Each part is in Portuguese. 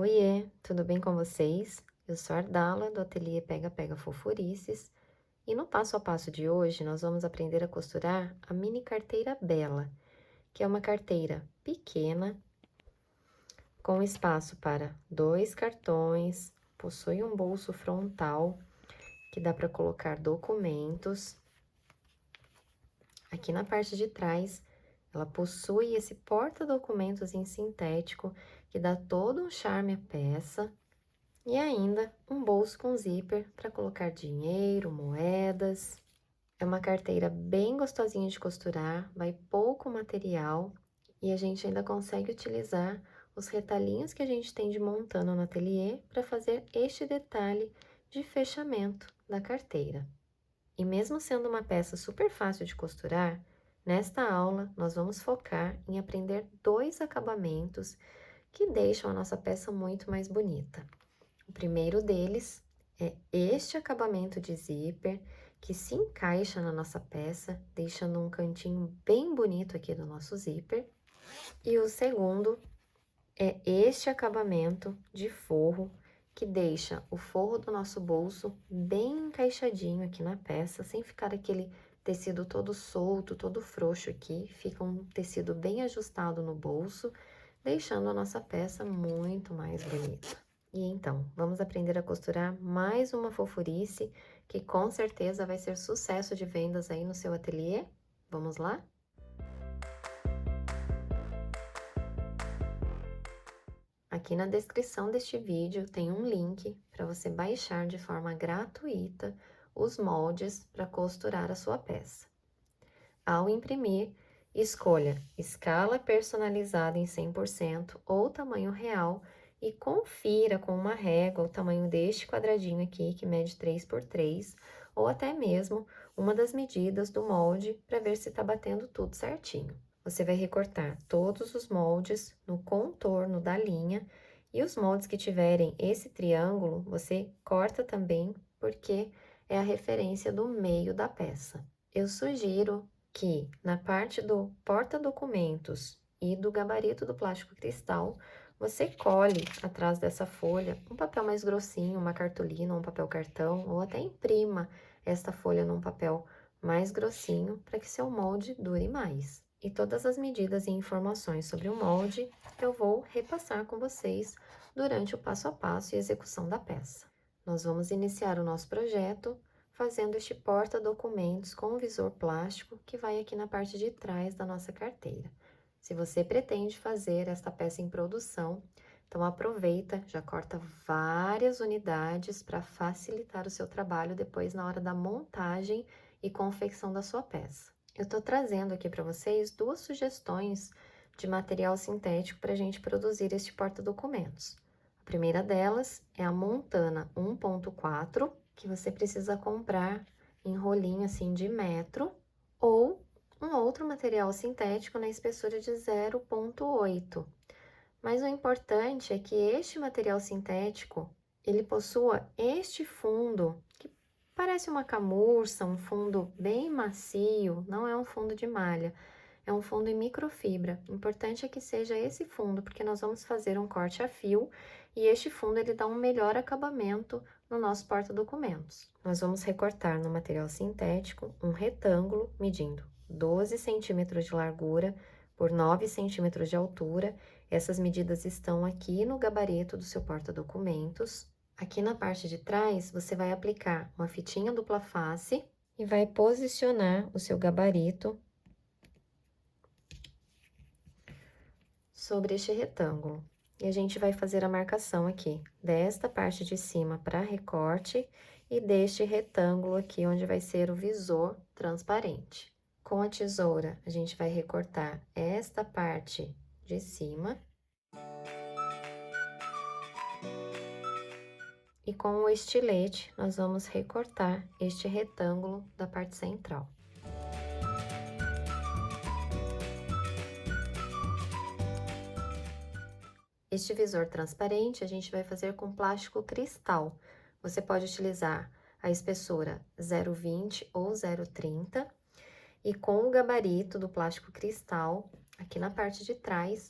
Oiê, tudo bem com vocês? Eu sou a Ardala, do ateliê Pega Pega Fofurices, e no passo a passo de hoje nós vamos aprender a costurar a mini carteira Bela, que é uma carteira pequena, com espaço para 2 cartões, possui um bolso frontal, que dá para colocar documentos. Aqui na parte de trás, ela possui esse porta-documentos em sintético, que dá todo um charme à peça. E ainda um bolso com zíper para colocar dinheiro, moedas. É uma carteira bem gostosinha de costurar, vai pouco material e a gente ainda consegue utilizar os retalhinhos que a gente tem de montando no ateliê para fazer este detalhe de fechamento da carteira. E mesmo sendo uma peça super fácil de costurar, nesta aula nós vamos focar em aprender 2 acabamentos que deixam a nossa peça muito mais bonita. O primeiro deles é este acabamento de zíper, que se encaixa na nossa peça, deixando um cantinho bem bonito aqui do nosso zíper. E o segundo é este acabamento de forro, que deixa o forro do nosso bolso bem encaixadinho aqui na peça, sem ficar aquele tecido todo solto, todo frouxo aqui. Fica um tecido bem ajustado no bolso, deixando a nossa peça muito mais bonita. E então, vamos aprender a costurar mais uma fofurice, que com certeza vai ser sucesso de vendas aí no seu ateliê? Vamos lá? Aqui na descrição deste vídeo tem um link para você baixar de forma gratuita os moldes para costurar a sua peça. Ao imprimir, escolha escala personalizada em 100% ou tamanho real e confira com uma régua o tamanho deste quadradinho aqui, que mede 3 por 3, ou até mesmo uma das medidas do molde para ver se está batendo tudo certinho. Você vai recortar todos os moldes no contorno da linha e os moldes que tiverem esse triângulo, você corta também, porque é a referência do meio da peça. Eu sugiro que na parte do porta-documentos e do gabarito do plástico cristal, você cole atrás dessa folha um papel mais grossinho, uma cartolina, um papel cartão, ou até imprima esta folha num papel mais grossinho para que seu molde dure mais. E todas as medidas e informações sobre o molde eu vou repassar com vocês durante o passo a passo e execução da peça. Nós vamos iniciar o nosso projeto fazendo este porta-documentos com visor plástico que vai aqui na parte de trás da nossa carteira. Se você pretende fazer esta peça em produção, então aproveita, já corta várias unidades para facilitar o seu trabalho depois na hora da montagem e confecção da sua peça. Eu estou trazendo aqui para vocês 2 sugestões de material sintético para a gente produzir este porta-documentos. A primeira delas é a Montana 1.4, que você precisa comprar em rolinho assim de metro, ou um outro material sintético na espessura de 0,8. Mas o importante é que este material sintético, ele possua este fundo, que parece uma camurça, um fundo bem macio, não é um fundo de malha, é um fundo em microfibra. O importante é que seja esse fundo, porque nós vamos fazer um corte a fio e este fundo ele dá um melhor acabamento no nosso porta-documentos. Nós vamos recortar no material sintético um retângulo medindo 12 centímetros de largura por 9 centímetros de altura. Essas medidas estão aqui no gabarito do seu porta-documentos. Aqui na parte de trás, você vai aplicar uma fitinha dupla face e vai posicionar o seu gabarito sobre este retângulo. E a gente vai fazer a marcação aqui desta parte de cima para recorte e deste retângulo aqui onde vai ser o visor transparente. Com a tesoura, a gente vai recortar esta parte de cima. E com o estilete, nós vamos recortar este retângulo da parte central. Este visor transparente a gente vai fazer com plástico cristal. Você pode utilizar a espessura 0,20 ou 0,30 e com o gabarito do plástico cristal, aqui na parte de trás,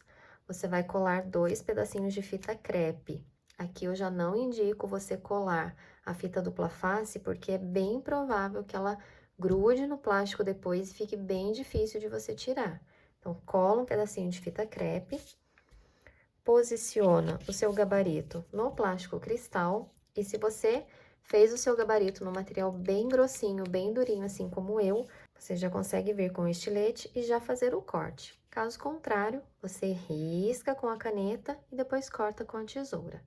você vai colar 2 pedacinhos de fita crepe. Aqui eu já não indico você colar a fita dupla face, porque é bem provável que ela grude no plástico depois e fique bem difícil de você tirar. Então, cola um pedacinho de fita crepe, posiciona o seu gabarito no plástico cristal, e se você fez o seu gabarito no material bem grossinho, bem durinho, assim como eu, você já consegue vir com o estilete e já fazer o corte. Caso contrário, você risca com a caneta e depois corta com a tesoura.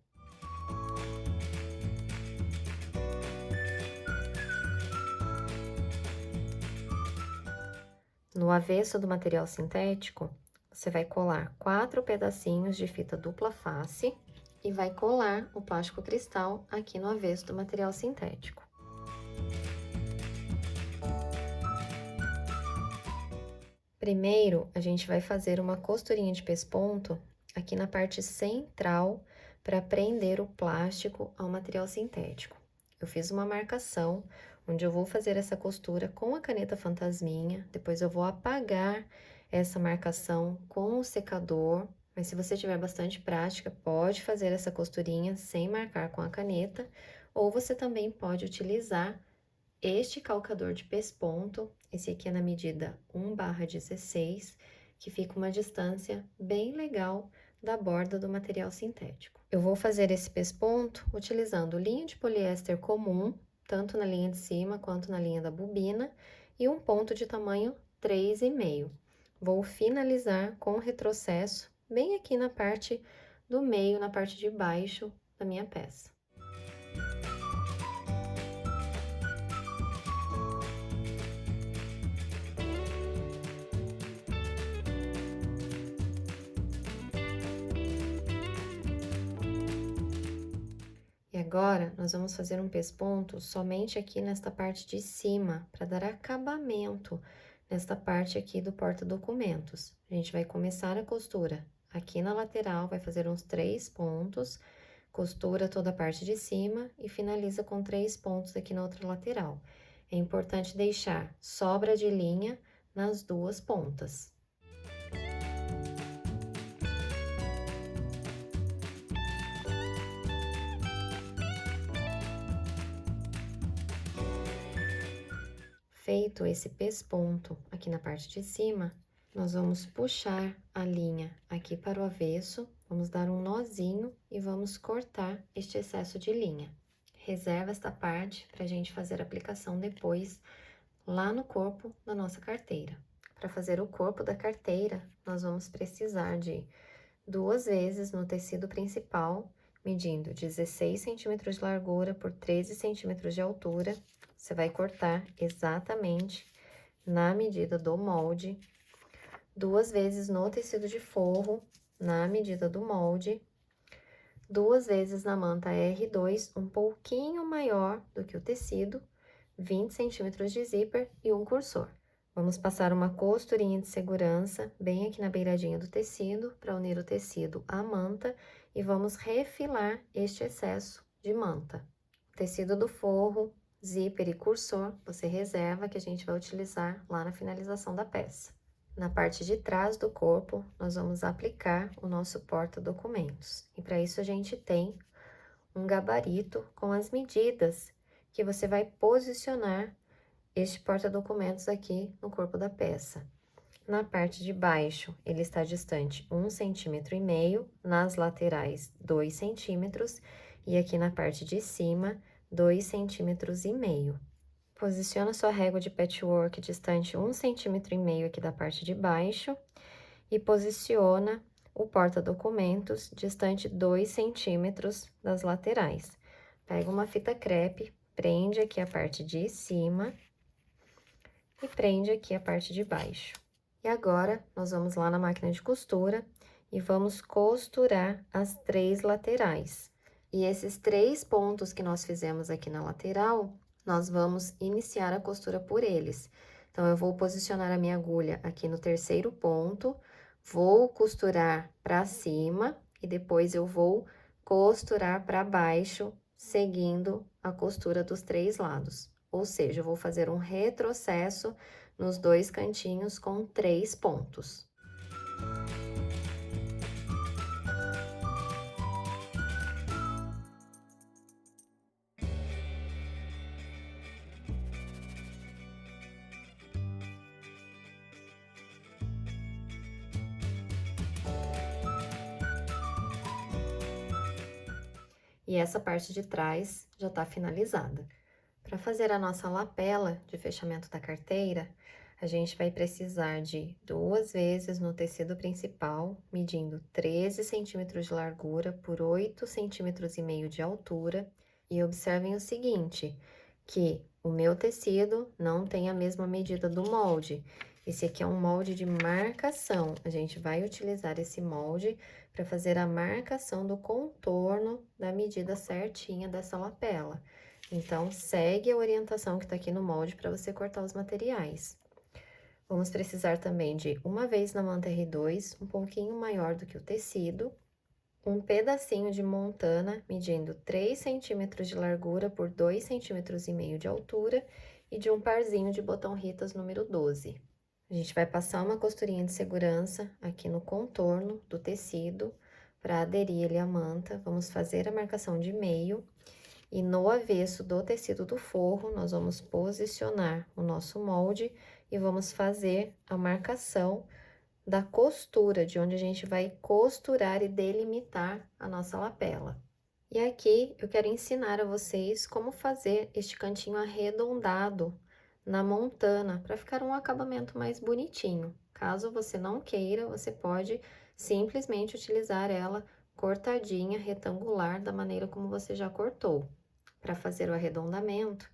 No avesso do material sintético, você vai colar 4 pedacinhos de fita dupla face e vai colar o plástico cristal aqui no avesso do material sintético. Primeiro, a gente vai fazer uma costurinha de pesponto aqui na parte central para prender o plástico ao material sintético. Eu fiz uma marcação onde eu vou fazer essa costura com a caneta fantasminha, depois eu vou apagar essa marcação com o secador, mas se você tiver bastante prática, pode fazer essa costurinha sem marcar com a caneta, ou você também pode utilizar este calcador de pesponto, esse aqui é na medida 1/16, que fica uma distância bem legal da borda do material sintético. Eu vou fazer esse pesponto utilizando linha de poliéster comum, tanto na linha de cima quanto na linha da bobina, e um ponto de tamanho 3,5. Vou finalizar com o retrocesso bem aqui na parte do meio, na parte de baixo da minha peça. E agora, nós vamos fazer um pesponto somente aqui nesta parte de cima, para dar acabamento nesta parte aqui do porta-documentos. A gente vai começar a costura aqui na lateral, vai fazer uns 3 pontos, costura toda a parte de cima e finaliza com 3 pontos aqui na outra lateral. É importante deixar sobra de linha nas duas pontas. Feito esse pesponto aqui na parte de cima, nós vamos puxar a linha aqui para o avesso, vamos dar um nozinho e vamos cortar este excesso de linha. Reserva esta parte para a gente fazer a aplicação depois lá no corpo da nossa carteira. Para fazer o corpo da carteira, nós vamos precisar de 2 vezes no tecido principal, medindo 16 centímetros de largura por 13 centímetros de altura. Você vai cortar exatamente na medida do molde, 2 vezes no tecido de forro, na medida do molde, 2 vezes na manta R2, um pouquinho maior do que o tecido, 20 centímetros de zíper e um cursor. Vamos passar uma costurinha de segurança bem aqui na beiradinha do tecido, para unir o tecido à manta, e vamos refilar este excesso de manta. O tecido do forro, zíper e cursor, você reserva que a gente vai utilizar lá na finalização da peça. Na parte de trás do corpo, nós vamos aplicar o nosso porta-documentos. E para isso a gente tem um gabarito com as medidas que você vai posicionar este porta-documentos aqui no corpo da peça. Na parte de baixo, ele está distante 1,5 centímetro, nas laterais 2 centímetros e aqui na parte de cima 2,5 centímetros. Posiciona sua régua de patchwork distante 1,5 centímetro aqui da parte de baixo e posiciona o porta-documentos distante 2 centímetros das laterais. Pega uma fita crepe, prende aqui a parte de cima e prende aqui a parte de baixo. E agora, nós vamos lá na máquina de costura e vamos costurar as 3 laterais. E esses 3 pontos que nós fizemos aqui na lateral, nós vamos iniciar a costura por eles. Então, eu vou posicionar a minha agulha aqui no terceiro ponto, vou costurar para cima e depois eu vou costurar para baixo, seguindo a costura dos 3 lados. Ou seja, eu vou fazer um retrocesso nos 2 cantinhos com 3 pontos. e essa parte de trás já está finalizada. Para fazer a nossa lapela de fechamento da carteira, a gente vai precisar de 2 vezes no tecido principal, medindo 13 centímetros de largura por 8,5 centímetros de altura. E observem o seguinte, que o meu tecido não tem a mesma medida do molde. Esse aqui é um molde de marcação. A gente vai utilizar esse molde para fazer a marcação do contorno da medida certinha dessa lapela. Então, segue a orientação que tá aqui no molde para você cortar os materiais. Vamos precisar também de uma vez na manta R2, um pouquinho maior do que o tecido, um pedacinho de montana medindo 3 centímetros de largura por 2,5 centímetros de altura e de um parzinho de botão Ritas número 12. A gente vai passar uma costurinha de segurança aqui no contorno do tecido para aderir ele à manta. Vamos fazer a marcação de meio. E no avesso do tecido do forro, nós vamos posicionar o nosso molde e vamos fazer a marcação da costura, de onde a gente vai costurar e delimitar a nossa lapela. E aqui eu quero ensinar a vocês como fazer este cantinho arredondado na montana, para ficar um acabamento mais bonitinho. Caso você não queira, você pode simplesmente utilizar ela cortadinha, retangular, da maneira como você já cortou. Para fazer o arredondamento,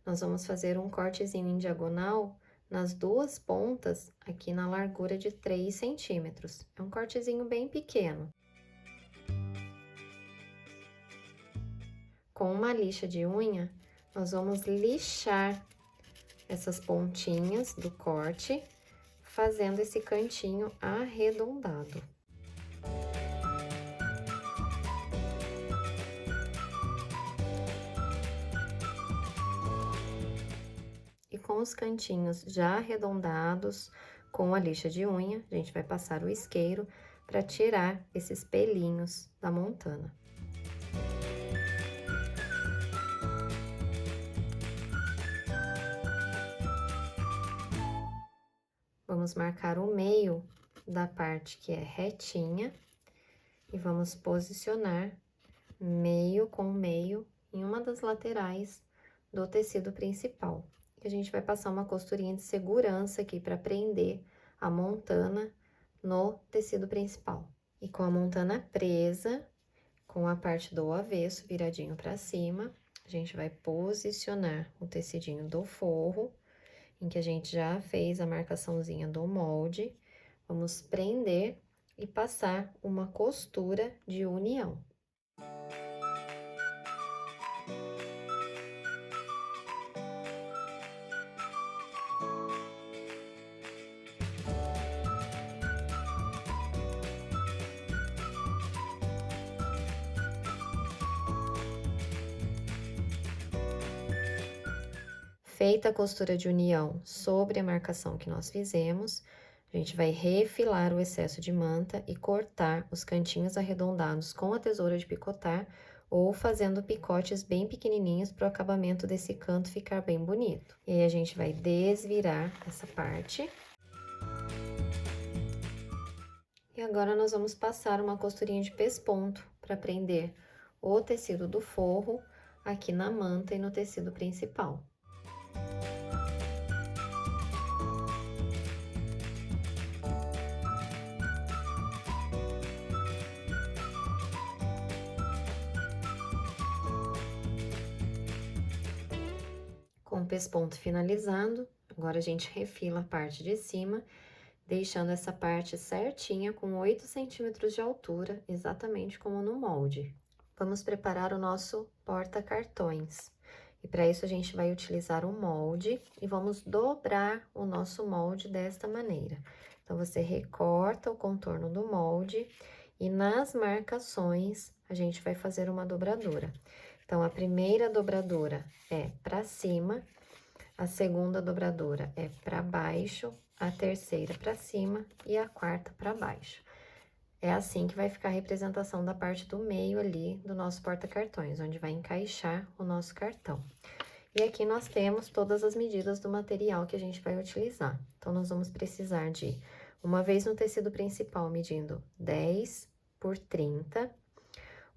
nós vamos fazer um cortezinho em diagonal nas duas pontas, aqui na largura de 3 centímetros. É um cortezinho bem pequeno. Com uma lixa de unha, nós vamos lixar essas pontinhas do corte, fazendo esse cantinho arredondado. E com os cantinhos já arredondados, com a lixa de unha, a gente vai passar o isqueiro para tirar esses pelinhos da montana. Vamos marcar o meio da parte que é retinha e vamos posicionar meio com meio em uma das laterais do tecido principal. E a gente vai passar uma costurinha de segurança aqui para prender a montana no tecido principal. E com a montana presa, com a parte do avesso viradinho para cima, a gente vai posicionar o tecidinho do forro, em que a gente já fez a marcaçãozinha do molde. Vamos prender e passar uma costura de união. Feita a costura de união sobre a marcação que nós fizemos, a gente vai refilar o excesso de manta e cortar os cantinhos arredondados com a tesoura de picotar ou fazendo picotes bem pequenininhos para o acabamento desse canto ficar bem bonito. E aí, a gente vai desvirar essa parte. E agora, nós vamos passar uma costurinha de pesponto para prender o tecido do forro aqui na manta e no tecido principal. Com o pesponto finalizado, agora a gente refila a parte de cima, deixando essa parte certinha com 8 centímetros de altura, exatamente como no molde. Vamos preparar o nosso porta-cartões. E para isso a gente vai utilizar um molde e vamos dobrar o nosso molde desta maneira. Então, você recorta o contorno do molde e nas marcações a gente vai fazer uma dobradura. Então, a primeira dobradura é para cima, a segunda dobradura é para baixo, a terceira para cima e a quarta para baixo. É assim que vai ficar a representação da parte do meio ali do nosso porta-cartões, onde vai encaixar o nosso cartão. E aqui nós temos todas as medidas do material que a gente vai utilizar. Então, nós vamos precisar de, uma vez no tecido principal, medindo 10 por 30,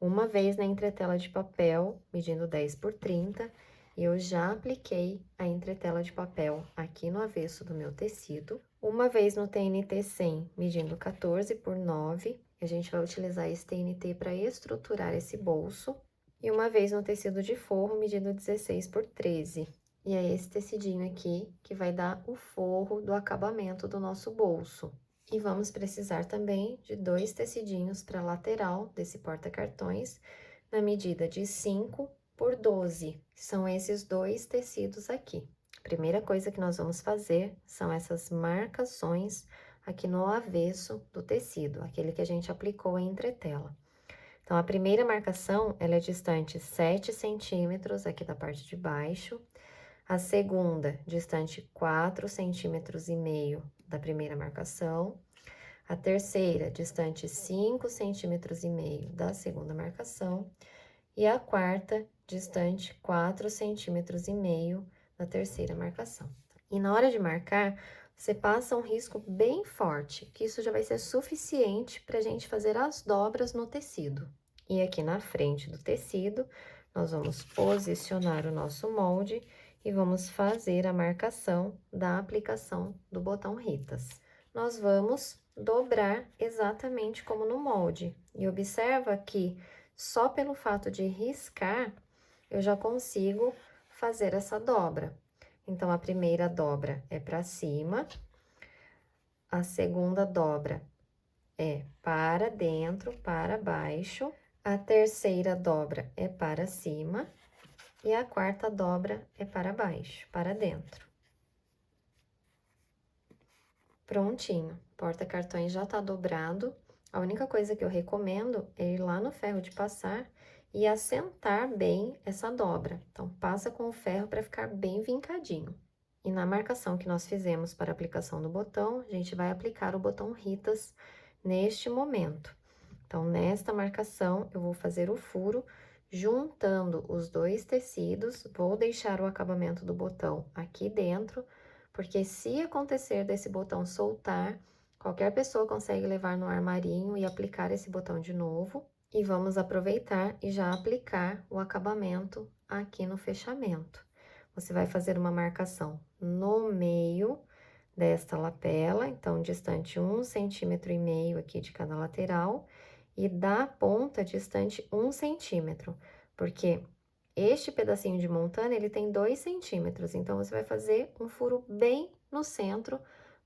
uma vez na entretela de papel, medindo 10 por 30, e eu já apliquei a entretela de papel aqui no avesso do meu tecido. Uma vez no TNT 100, medindo 14 por 9, a gente vai utilizar esse TNT para estruturar esse bolso. E uma vez no tecido de forro, medindo 16 por 13. E é esse tecidinho aqui que vai dar o forro do acabamento do nosso bolso. E vamos precisar também de 2 tecidinhos para lateral desse porta-cartões, na medida de 5 por 12, que são esses 2 tecidos aqui. A primeira coisa que nós vamos fazer são essas marcações aqui no avesso do tecido, aquele que a gente aplicou a entretela. Então, a primeira marcação, ela é distante 7 centímetros aqui da parte de baixo. A segunda, distante 4,5 centímetros da primeira marcação. A terceira, distante 5,5 centímetros da segunda marcação. E a quarta, distante 4,5 centímetros da terceira marcação. E na hora de marcar, você passa um risco bem forte, que isso já vai ser suficiente para a gente fazer as dobras no tecido. E aqui na frente do tecido, nós vamos posicionar o nosso molde e vamos fazer a marcação da aplicação do botão Ritas. Nós vamos dobrar exatamente como no molde. E observa que só pelo fato de riscar, eu já consigo fazer essa dobra. Então, a primeira dobra é para cima, a segunda dobra é para dentro, para baixo, a terceira dobra é para cima e a quarta dobra é para baixo, para dentro. Prontinho, porta-cartões já tá dobrado. A única coisa que eu recomendo é ir lá no ferro de passar e assentar bem essa dobra. Então, passa com o ferro para ficar bem vincadinho. E na marcação que nós fizemos para a aplicação do botão, a gente vai aplicar o botão Ritas neste momento. Então, nesta marcação, eu vou fazer o furo juntando os 2 tecidos, vou deixar o acabamento do botão aqui dentro, porque se acontecer desse botão soltar, qualquer pessoa consegue levar no armarinho e aplicar esse botão de novo. E vamos aproveitar e já aplicar o acabamento aqui no fechamento. Você vai fazer uma marcação no meio desta lapela, então, distante 1,5 centímetro aqui de cada lateral, e da ponta distante 1 centímetro, porque este pedacinho de montana, ele tem 2 centímetros, então, você vai fazer um furo bem no centro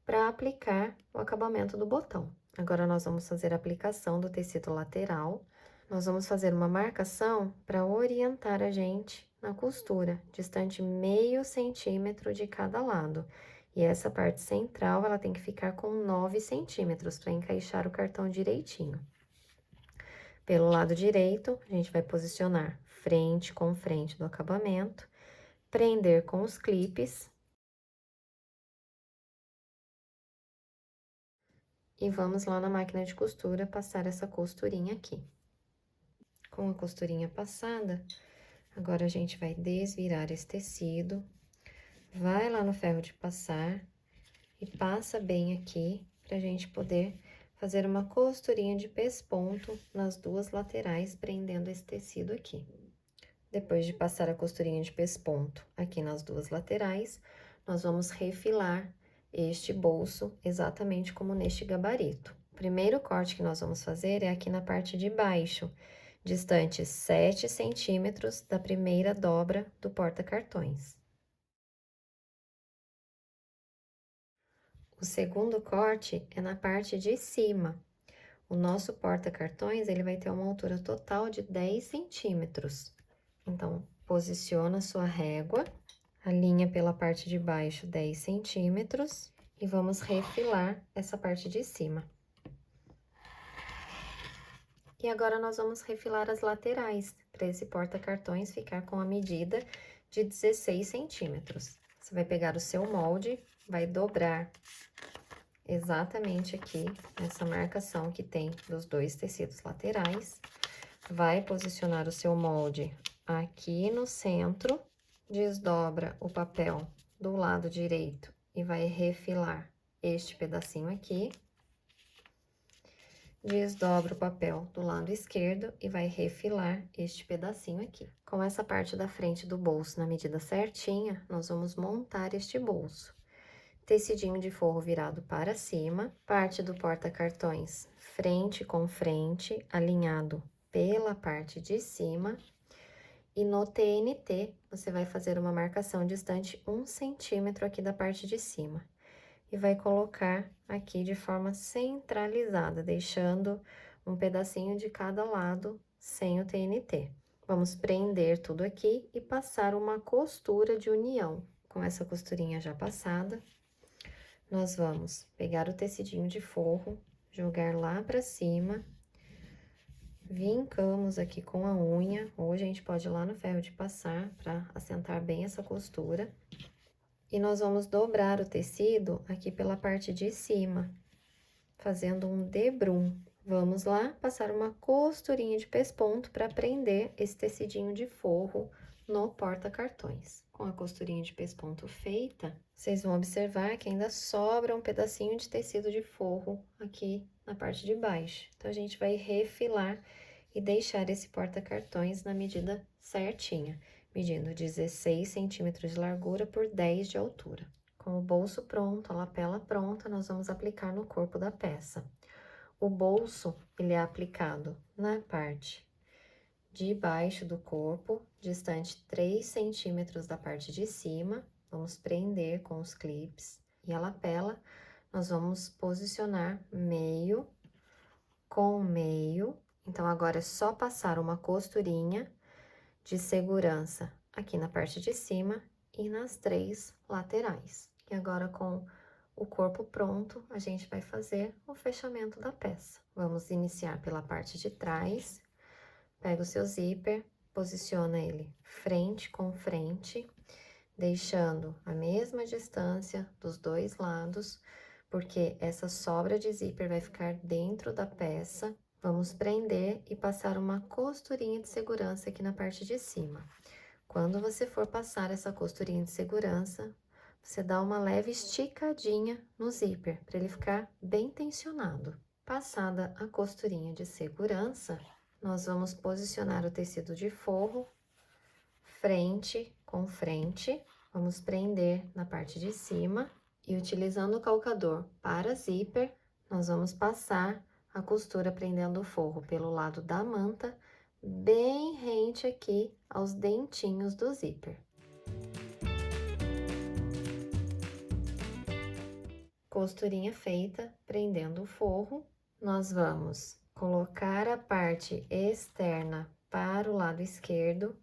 para aplicar o acabamento do botão. Agora, nós vamos fazer a aplicação do tecido lateral. Nós vamos fazer uma marcação para orientar a gente na costura, distante 0,5 centímetro de cada lado. E essa parte central, ela tem que ficar com 9 centímetros para encaixar o cartão direitinho. Pelo lado direito, a gente vai posicionar frente com frente do acabamento, prender com os clipes. E vamos lá na máquina de costura passar essa costurinha aqui. Com a costurinha passada, agora a gente vai desvirar esse tecido, vai lá no ferro de passar e passa bem aqui pra gente poder fazer uma costurinha de pesponto nas 2 laterais, prendendo esse tecido aqui. Depois de passar a costurinha de pesponto aqui nas 2 laterais, nós vamos refilar este bolso exatamente como neste gabarito. O primeiro corte que nós vamos fazer é aqui na parte de baixo, distante 7 centímetros da primeira dobra do porta-cartões. O segundo corte é na parte de cima. O nosso porta-cartões, ele vai ter uma altura total de 10 centímetros. Então, posiciona sua régua, alinha pela parte de baixo 10 centímetros e vamos refilar essa parte de cima. E agora, nós vamos refilar as laterais, para esse porta-cartões ficar com a medida de 16 centímetros. Você vai pegar o seu molde, vai dobrar exatamente aqui, nessa marcação que tem dos 2 tecidos laterais. Vai posicionar o seu molde aqui no centro, desdobra o papel do lado direito e vai refilar este pedacinho aqui. Desdobra o papel do lado esquerdo e vai refilar este pedacinho aqui. Com essa parte da frente do bolso na medida certinha, nós vamos montar este bolso. Tecidinho de forro virado para cima, parte do porta-cartões frente com frente, alinhado pela parte de cima. E no TNT, você vai fazer uma marcação distante 1 centímetro aqui da parte de cima. E vai colocar aqui de forma centralizada, deixando um pedacinho de cada lado sem o TNT. Vamos prender tudo aqui e passar uma costura de união. Com essa costurinha já passada, nós vamos pegar o tecidinho de forro, jogar lá pra cima, vincamos aqui com a unha, ou a gente pode ir lá no ferro de passar para assentar bem essa costura. E nós vamos dobrar o tecido aqui pela parte de cima, fazendo um debrum. Vamos lá passar uma costurinha de pesponto para prender esse tecidinho de forro no porta-cartões. Com a costurinha de pesponto feita, vocês vão observar que ainda sobra um pedacinho de tecido de forro aqui na parte de baixo. Então, a gente vai refilar e deixar esse porta-cartões na medida certinha, medindo 16 centímetros de largura por 10 de altura. Com o bolso pronto, a lapela pronta, nós vamos aplicar no corpo da peça. O bolso, ele é aplicado na parte de baixo do corpo, distante 3 centímetros da parte de cima. Vamos prender com os clips. E a lapela, nós vamos posicionar meio com meio. Então, agora é só passar uma costurinha de segurança aqui na parte de cima e nas 3 laterais. E agora, com o corpo pronto, a gente vai fazer o fechamento da peça. Vamos iniciar pela parte de trás. Pega o seu zíper, posiciona ele frente com frente, deixando a mesma distância dos dois lados, porque essa sobra de zíper vai ficar dentro da peça. Vamos prender e passar uma costurinha de segurança aqui na parte de cima. Quando você for passar essa costurinha de segurança, você dá uma leve esticadinha no zíper, para ele ficar bem tensionado. Passada a costurinha de segurança, nós vamos posicionar o tecido de forro frente com frente. Vamos prender na parte de cima e utilizando o calcador para zíper, nós vamos passar a costura prendendo o forro pelo lado da manta, bem rente aqui aos dentinhos do zíper. Costurinha feita, prendendo o forro, nós vamos colocar a parte externa para o lado esquerdo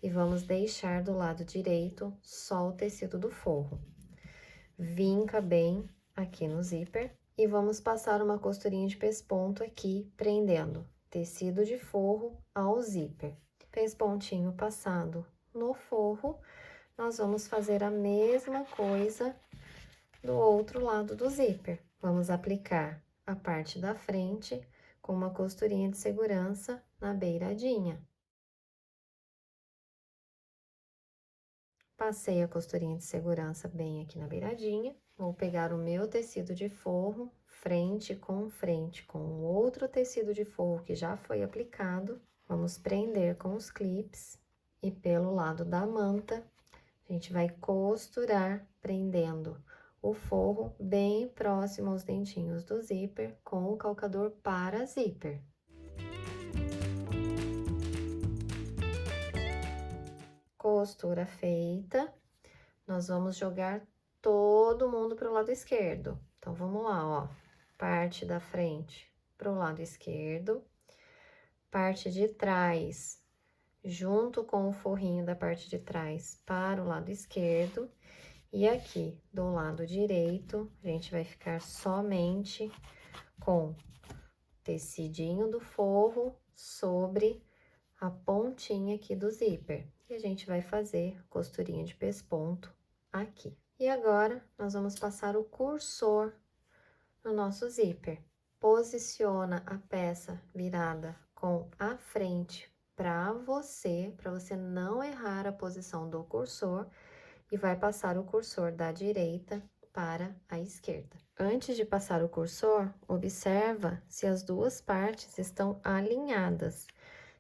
e vamos deixar do lado direito só o tecido do forro. Vinca bem aqui no zíper e vamos passar uma costurinha de pesponto aqui, prendendo tecido de forro ao zíper. Pespontinho passado no forro, nós vamos fazer a mesma coisa do outro lado do zíper. Vamos aplicar a parte da frente com uma costurinha de segurança na beiradinha. Passei a costurinha de segurança bem aqui na beiradinha. Vou pegar o meu tecido de forro, frente com o outro tecido de forro que já foi aplicado. Vamos prender com os clips e pelo lado da manta, a gente vai costurar prendendo o forro bem próximo aos dentinhos do zíper com o calcador para zíper. Costura feita, nós vamos jogar todo mundo para o lado esquerdo. Então, vamos lá, ó. Parte da frente para o lado esquerdo, parte de trás, junto com o forrinho da parte de trás para o lado esquerdo. E aqui, do lado direito, a gente vai ficar somente com tecidinho do forro sobre a pontinha aqui do zíper. E a gente vai fazer costurinha de pesponto aqui. E agora, nós vamos passar o cursor no nosso zíper. Posiciona a peça virada com a frente para você não errar a posição do cursor, e vai passar o cursor da direita para a esquerda. Antes de passar o cursor, observa se as duas partes estão alinhadas.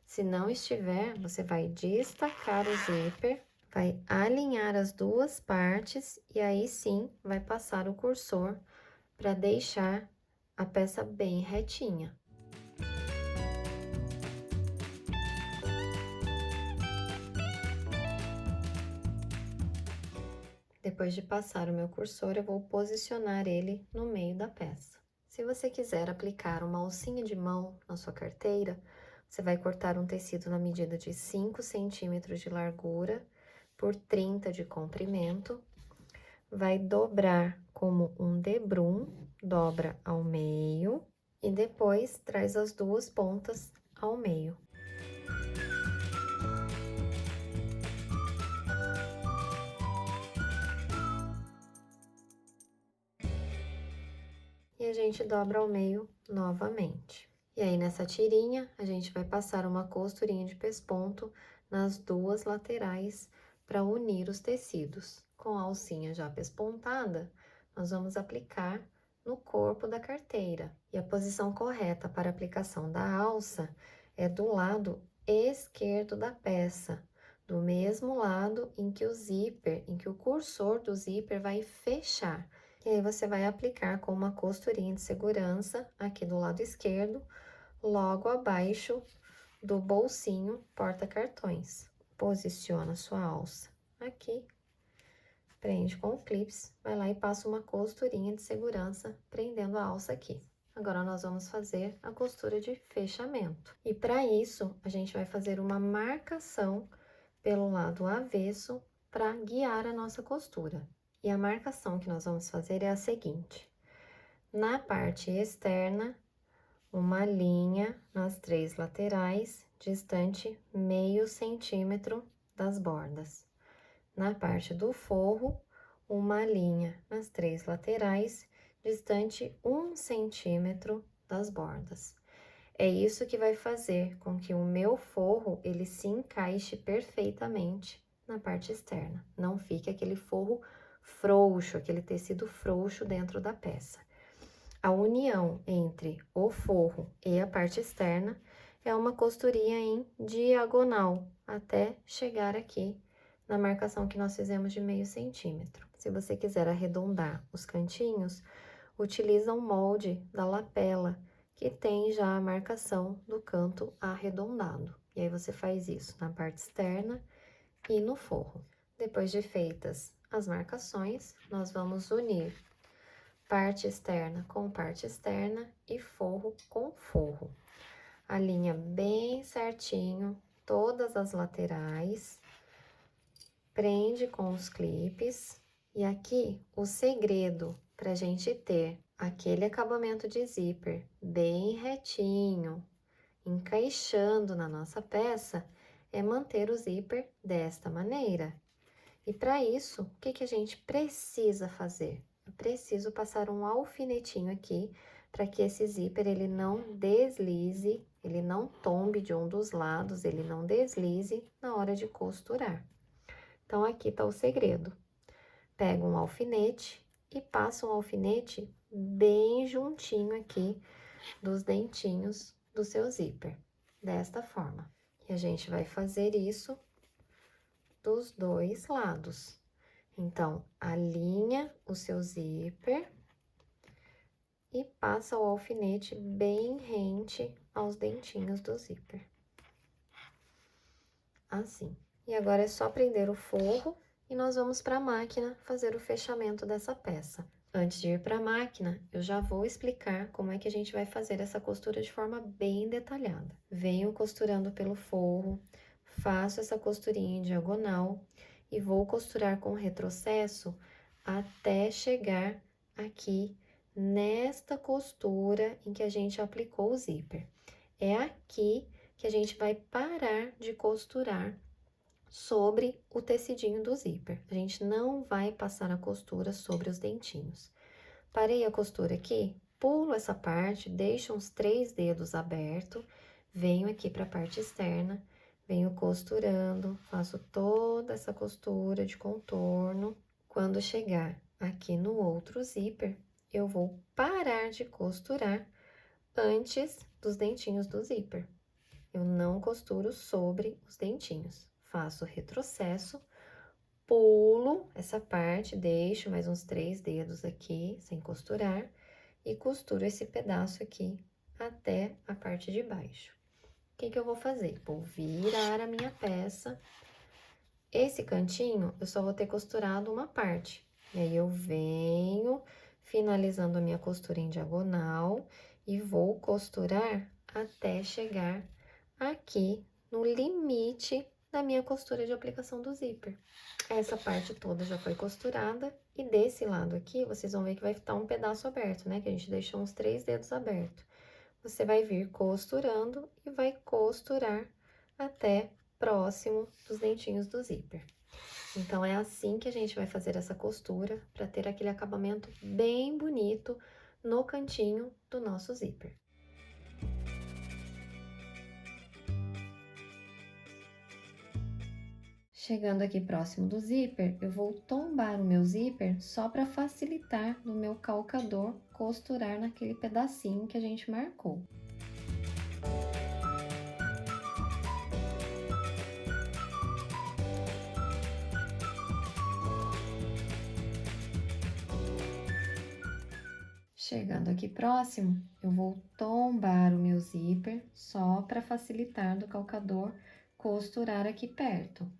Se não estiver, você vai destacar o zíper, vai alinhar as duas partes e aí sim vai passar o cursor para deixar a peça bem retinha. Depois de passar o meu cursor, eu vou posicionar ele no meio da peça. Se você quiser aplicar uma alcinha de mão na sua carteira, você vai cortar um tecido na medida de 5 centímetros de largura por 30 de comprimento, vai dobrar como um debrum, dobra ao meio e depois traz as duas pontas ao meio. E a gente dobra ao meio novamente. E aí, nessa tirinha, a gente vai passar uma costurinha de pesponto nas duas laterais para unir os tecidos. Com a alcinha já pespontada, nós vamos aplicar no corpo da carteira. E a posição correta para aplicação da alça é do lado esquerdo da peça, do mesmo lado em que o cursor do zíper vai fechar. E aí, você vai aplicar com uma costurinha de segurança aqui do lado esquerdo, logo abaixo do bolsinho porta-cartões. Posiciona sua alça aqui, prende com o clips, vai lá e passa uma costurinha de segurança prendendo a alça aqui. Agora, nós vamos fazer a costura de fechamento. E para isso, a gente vai fazer uma marcação pelo lado avesso para guiar a nossa costura. E a marcação que nós vamos fazer é a seguinte: na parte externa, uma linha nas 3 laterais, distante meio centímetro das bordas. Na parte do forro, uma linha nas 3 laterais, distante 1 centímetro das bordas. É isso que vai fazer com que o meu forro, ele se encaixe perfeitamente na parte externa. Não fique aquele forro frouxo, aquele tecido frouxo dentro da peça. A união entre o forro e a parte externa é uma costurinha em diagonal, até chegar aqui na marcação que nós fizemos de meio centímetro. Se você quiser arredondar os cantinhos, utiliza um molde da lapela, que tem já a marcação do canto arredondado. E aí, você faz isso na parte externa e no forro. Depois de feitas as marcações, nós vamos unir parte externa com parte externa e forro com forro. Alinha bem certinho todas as laterais, prende com os clipes. E aqui, o segredo para a gente ter aquele acabamento de zíper bem retinho, encaixando na nossa peça, é manter o zíper desta maneira. E para isso, o que a gente precisa fazer? Eu preciso passar um alfinetinho aqui para que esse zíper ele não deslize, ele não tombe de um dos lados, ele não deslize na hora de costurar. Então, aqui tá o segredo. Pega um alfinete e passa um alfinete bem juntinho aqui dos dentinhos do seu zíper, desta forma. E a gente vai fazer isso dos dois lados. Então, alinha o seu zíper e passa o alfinete bem rente aos dentinhos do zíper. Assim. E agora é só prender o forro e nós vamos para a máquina fazer o fechamento dessa peça. Antes de ir para a máquina, eu já vou explicar como é que a gente vai fazer essa costura de forma bem detalhada. Venho costurando pelo forro, faço essa costurinha em diagonal e vou costurar com retrocesso até chegar aqui nesta costura em que a gente aplicou o zíper. É aqui que a gente vai parar de costurar sobre o tecidinho do zíper. A gente não vai passar a costura sobre os dentinhos. Parei a costura aqui, pulo essa parte, deixo uns 3 dedos abertos, venho aqui para a parte externa, venho costurando, faço toda essa costura de contorno. Quando chegar aqui no outro zíper, eu vou parar de costurar antes dos dentinhos do zíper. Eu não costuro sobre os dentinhos. Faço retrocesso, pulo essa parte, deixo mais uns 3 dedos aqui, sem costurar, e costuro esse pedaço aqui até a parte de baixo. O que que eu vou fazer? Vou virar a minha peça. Esse cantinho, eu só vou ter costurado uma parte. E aí, eu venho finalizando a minha costura em diagonal e vou costurar até chegar aqui no limite da minha costura de aplicação do zíper. Essa parte toda já foi costurada e desse lado aqui, vocês vão ver que vai estar um pedaço aberto, né? Que a gente deixou uns 3 dedos abertos. Você vai vir costurando e vai costurar até próximo dos dentinhos do zíper. Então, é assim que a gente vai fazer essa costura para ter aquele acabamento bem bonito no cantinho do nosso zíper. Chegando aqui próximo do zíper, eu vou tombar o meu zíper só para facilitar no meu calcador costurar naquele pedacinho que a gente marcou. Chegando aqui próximo, eu vou tombar o meu zíper só para facilitar do calcador costurar aqui perto.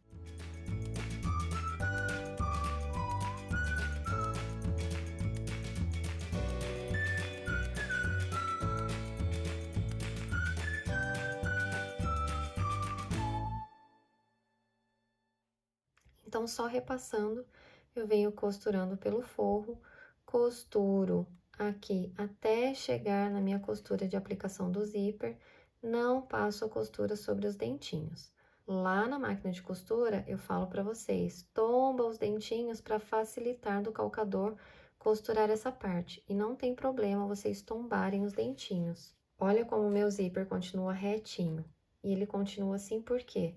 Então, só repassando, eu venho costurando pelo forro, costuro aqui até chegar na minha costura de aplicação do zíper, não passo a costura sobre os dentinhos. Lá na máquina de costura, eu falo para vocês, tomba os dentinhos para facilitar do calcador costurar essa parte. E não tem problema vocês tombarem os dentinhos. Olha como o meu zíper continua retinho. E ele continua assim por quê?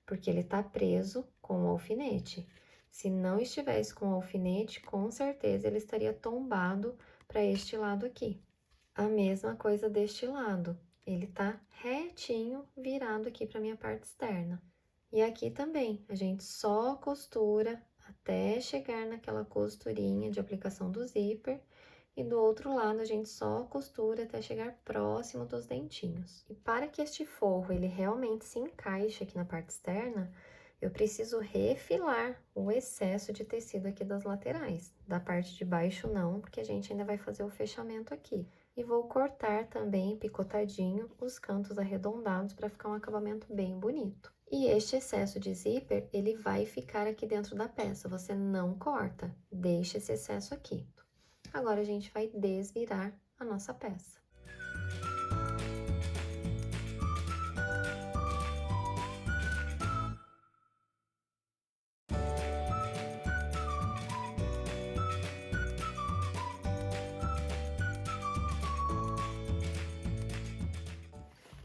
Porque ele tá preso com o alfinete. Se não estivesse com o alfinete, com certeza ele estaria tombado para este lado aqui. A mesma coisa deste lado. Ele tá retinho, virado aqui para minha parte externa. E aqui também, a gente só costura até chegar naquela costurinha de aplicação do zíper. E do outro lado, a gente só costura até chegar próximo dos dentinhos. E para que este forro, ele realmente se encaixe aqui na parte externa, eu preciso refilar o excesso de tecido aqui das laterais. Da parte de baixo não, porque a gente ainda vai fazer o fechamento aqui. E vou cortar também, picotadinho, os cantos arredondados para ficar um acabamento bem bonito. E este excesso de zíper, ele vai ficar aqui dentro da peça, você não corta, deixa esse excesso aqui. Agora, a gente vai desvirar a nossa peça.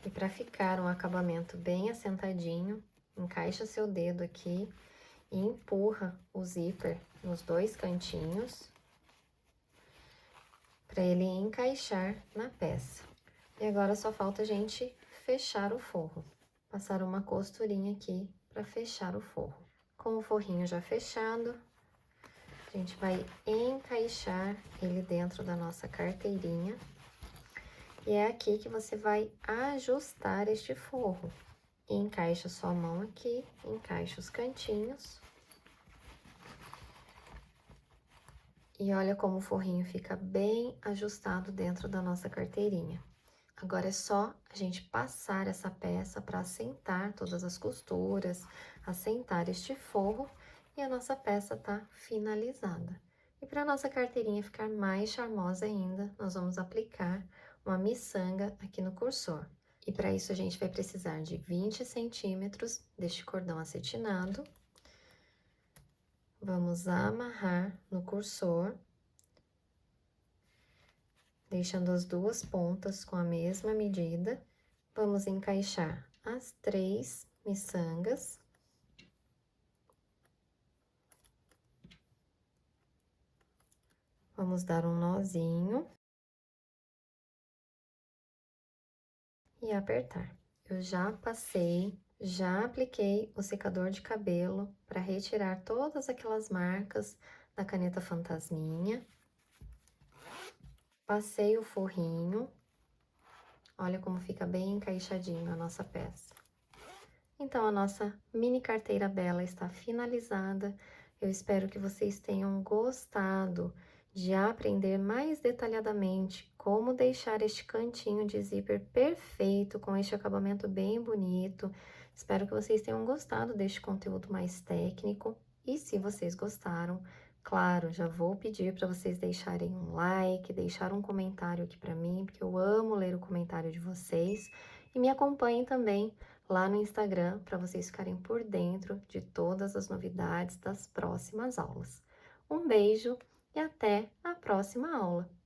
E para ficar um acabamento bem assentadinho, encaixa seu dedo aqui e empurra o zíper nos 2 cantinhos para ele encaixar na peça. E agora só falta a gente fechar o forro. Passar uma costurinha aqui para fechar o forro. Com o forrinho já fechado, a gente vai encaixar ele dentro da nossa carteirinha. E é aqui que você vai ajustar este forro. Encaixa sua mão aqui, encaixa os cantinhos. E olha como o forrinho fica bem ajustado dentro da nossa carteirinha. Agora é só a gente passar essa peça para assentar todas as costuras, assentar este forro e a nossa peça tá finalizada. E para nossa carteirinha ficar mais charmosa ainda, nós vamos aplicar uma miçanga aqui no cursor. E para isso a gente vai precisar de 20 centímetros deste cordão acetinado. Vamos amarrar no cursor, deixando as 2 pontas com a mesma medida. Vamos encaixar as 3 miçangas. Vamos dar um nozinho e apertar. Eu já apliquei o secador de cabelo para retirar todas aquelas marcas da caneta fantasminha. Passei o forrinho. Olha como fica bem encaixadinho a nossa peça. Então, a nossa mini carteira bela está finalizada. Eu espero que vocês tenham gostado de aprender mais detalhadamente como deixar este cantinho de zíper perfeito, com este acabamento bem bonito. Espero que vocês tenham gostado deste conteúdo mais técnico. E se vocês gostaram, claro, já vou pedir para vocês deixarem um like, deixar um comentário aqui para mim, porque eu amo ler o comentário de vocês. E me acompanhem também lá no Instagram para vocês ficarem por dentro de todas as novidades das próximas aulas. Um beijo e até a próxima aula!